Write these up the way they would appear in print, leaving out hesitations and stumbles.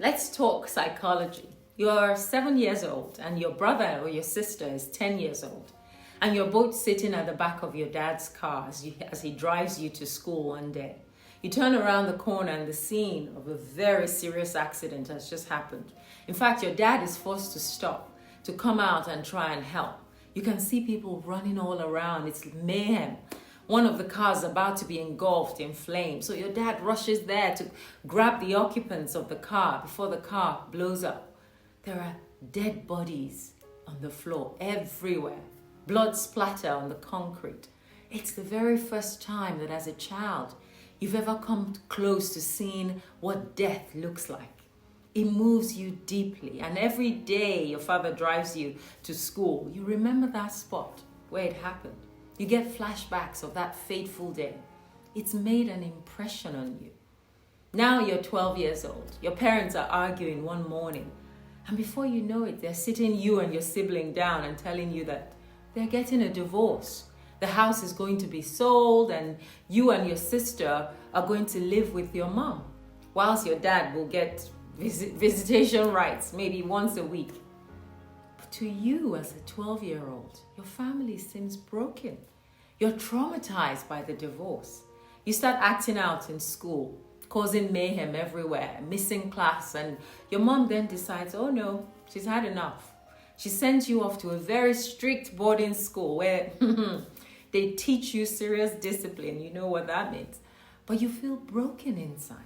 Let's talk psychology. You're 7 years old and your brother or your sister is 10 years old. And you're both sitting at the back of your dad's car as he drives you to school one day. You turn around the corner and the scene of a very serious accident has just happened. In fact, your dad is forced to stop, to come out and try and help. You can see people running all around. It's mayhem. One of the cars is about to be engulfed in flames. So your dad rushes there to grab the occupants of the car before the car blows up. There are dead bodies on the floor everywhere. Blood splatter on the concrete. It's the very first time that as a child, you've ever come close to seeing what death looks like. It moves you deeply. And every day your father drives you to school, you remember that spot where it happened. You get flashbacks of that fateful day. It's made an impression on you. Now you're 12 years old. Your parents are arguing one morning. And before you know it, they're sitting you and your sibling down and telling you that they're getting a divorce. The house is going to be sold and you and your sister are going to live with your mom, whilst your dad will get visitation rights maybe once a week. But to you as a 12-year-old, your family seems broken. You're traumatized by the divorce. You start acting out in school, causing mayhem everywhere, missing class, and your mom then decides, oh no, she's had enough. She sends you off to a very strict boarding school where they teach you serious discipline. You know what that means. But you feel broken inside.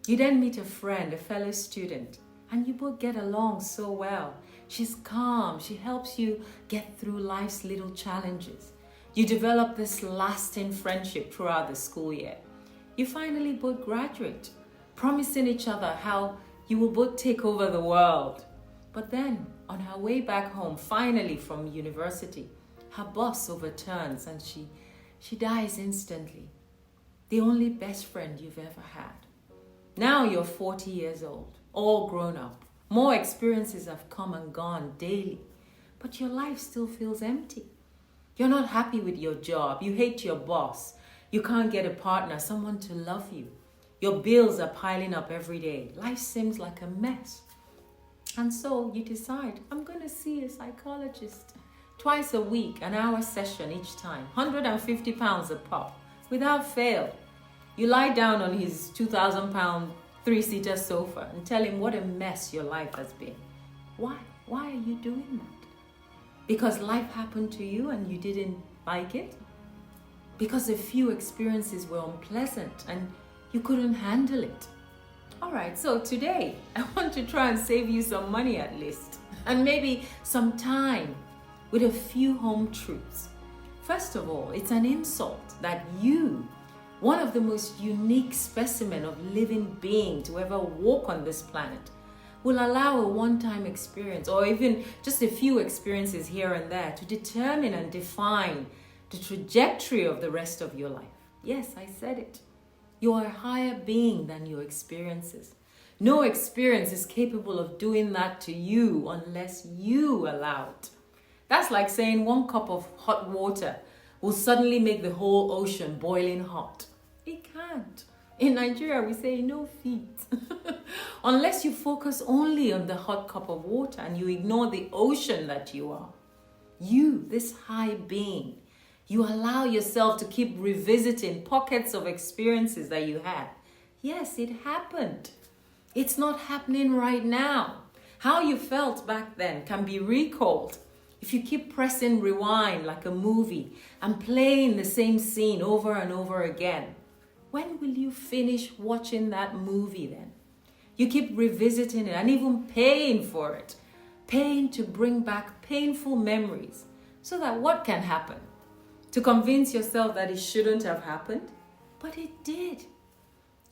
You then meet a friend, a fellow student, and you both get along so well. She's calm. She helps you get through life's little challenges. You develop this lasting friendship throughout the school year. You finally both graduate, promising each other how you will both take over the world. But then, on her way back home, finally from university, her bus overturns and she dies instantly. The only best friend you've ever had. Now you're 40 years old, all grown up. More experiences have come and gone daily, but your life still feels empty. You're not happy with your job. You hate your boss. You can't get a partner, someone to love you. Your bills are piling up every day. Life seems like a mess. And so you decide, I'm going to see a psychologist. Twice a week, an hour session each time, £150 a pop, without fail. You lie down on his 2,000-pound three-seater sofa and tell him what a mess your life has been. Why? Why are you doing that? Because life happened to you and you didn't like it? Because a few experiences were unpleasant and you couldn't handle it? All right, so today I want to try and save you some money at least, and maybe some time with a few home truths. First of all, it's an insult that you, one of the most unique specimen of living being to ever walk on this planet, will allow a one-time experience or even just a few experiences here and there to determine and define the trajectory of the rest of your life. Yes, I said it. You are a higher being than your experiences. No experience is capable of doing that to you unless you allow it. That's like saying 1 cup of hot water will suddenly make the whole ocean boiling hot. It can't. In Nigeria, we say no feet. Unless you focus only on the hot cup of water and you ignore the ocean that you are. You, this high being, you allow yourself to keep revisiting pockets of experiences that you had. Yes, it happened. It's not happening right now. How you felt back then can be recalled if you keep pressing rewind like a movie and playing the same scene over and over again. When will you finish watching that movie then? You keep revisiting it and even paying for it. Paying to bring back painful memories so that what can happen? To convince yourself that it shouldn't have happened? But it did.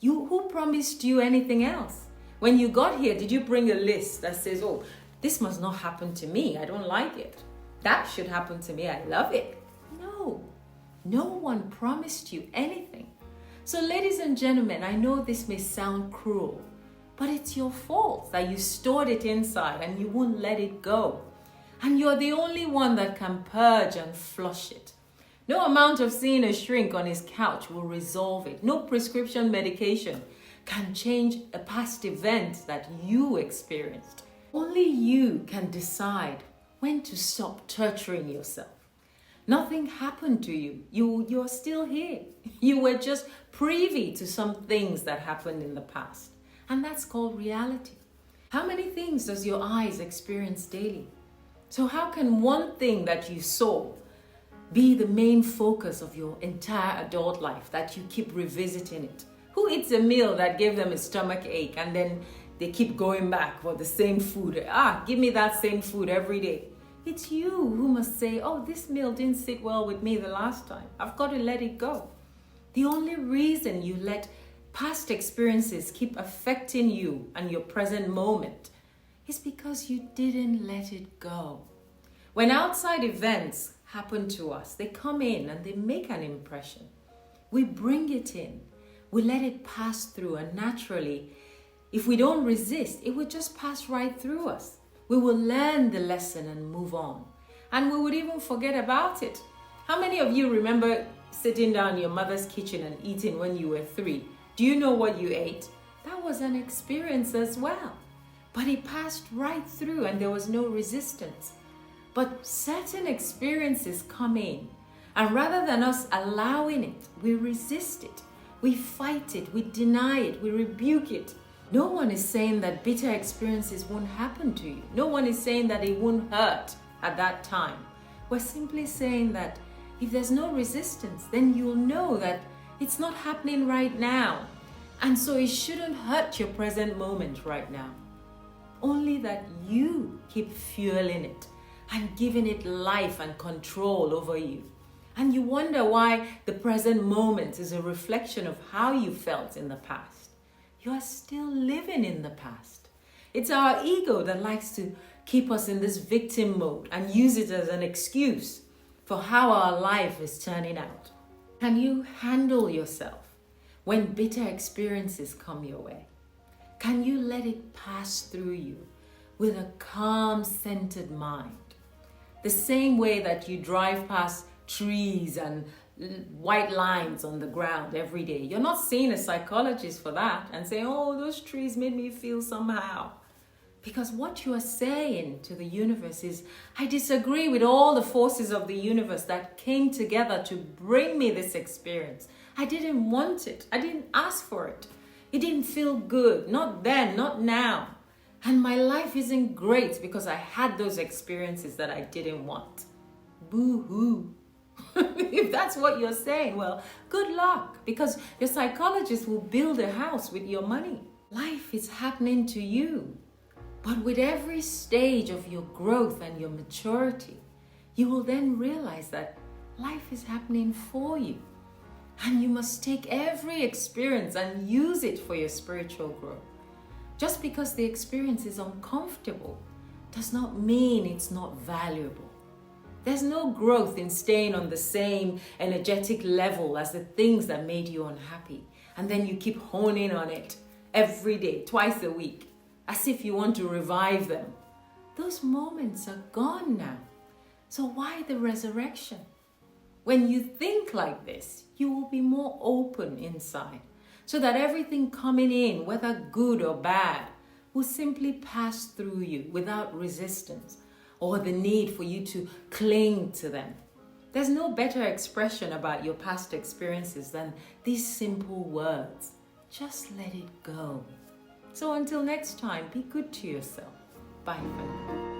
Who promised you anything else? When you got here, did you bring a list that says, oh, this must not happen to me. I don't like it. That should happen to me. I love it. No. No one promised you anything. So ladies and gentlemen, I know this may sound cruel, but it's your fault that you stored it inside and you won't let it go. And you're the only one that can purge and flush it. No amount of seeing a shrink on his couch will resolve it. No prescription medication can change a past event that you experienced. Only you can decide when to stop torturing yourself. Nothing happened to you. You're still here. You were just privy to some things that happened in the past. And that's called reality. How many things does your eyes experience daily? So how can one thing that you saw be the main focus of your entire adult life, that you keep revisiting it? Who eats a meal that gave them a stomach ache and then they keep going back for the same food? Give me that same food every day. It's you who must say, oh, this meal didn't sit well with me the last time. I've got to let it go. The only reason you let past experiences keep affecting you and your present moment is because you didn't let it go. When outside events happen to us, they come in and they make an impression. We bring it in. We let it pass through, and naturally, if we don't resist, it would just pass right through us. We will learn the lesson and move on. And we would even forget about it. How many of you remember sitting down in your mother's kitchen and eating when you were 3? Do you know what you ate? That was an experience as well. But it passed right through and there was no resistance. But certain experiences come in, and rather than us allowing it, we resist it. We fight it, we deny it, we rebuke it. No one is saying that bitter experiences won't happen to you. No one is saying that it won't hurt at that time. We're simply saying that if there's no resistance, then you'll know that it's not happening right now. And so it shouldn't hurt your present moment right now. Only that you keep fueling it and giving it life and control over you. And you wonder why the present moment is a reflection of how you felt in the past. You are still living in the past. It's our ego that likes to keep us in this victim mode and use it as an excuse for how our life is turning out. Can you handle yourself when bitter experiences come your way? Can you let it pass through you with a calm, centered mind? The same way that you drive past trees and white lines on the ground every day. You're not seeing a psychologist for that and saying, oh, those trees made me feel somehow. Because what you are saying to the universe is, I disagree with all the forces of the universe that came together to bring me this experience. I didn't want it. I didn't ask for it. It didn't feel good. Not then, not now. And my life isn't great because I had those experiences that I didn't want. Boo-hoo. If that's what you're saying, well, good luck, because your psychologist will build a house with your money. Life is happening to you. But with every stage of your growth and your maturity, you will then realize that life is happening for you. And you must take every experience and use it for your spiritual growth. Just because the experience is uncomfortable does not mean it's not valuable. There's no growth in staying on the same energetic level as the things that made you unhappy. And then you keep honing on it every day, twice a week, as if you want to revive them. Those moments are gone now. So why the resurrection? When you think like this, you will be more open inside, so that everything coming in, whether good or bad, will simply pass through you without resistance or the need for you to cling to them. There's no better expression about your past experiences than these simple words. Just let it go. So until next time, be good to yourself. Bye for now.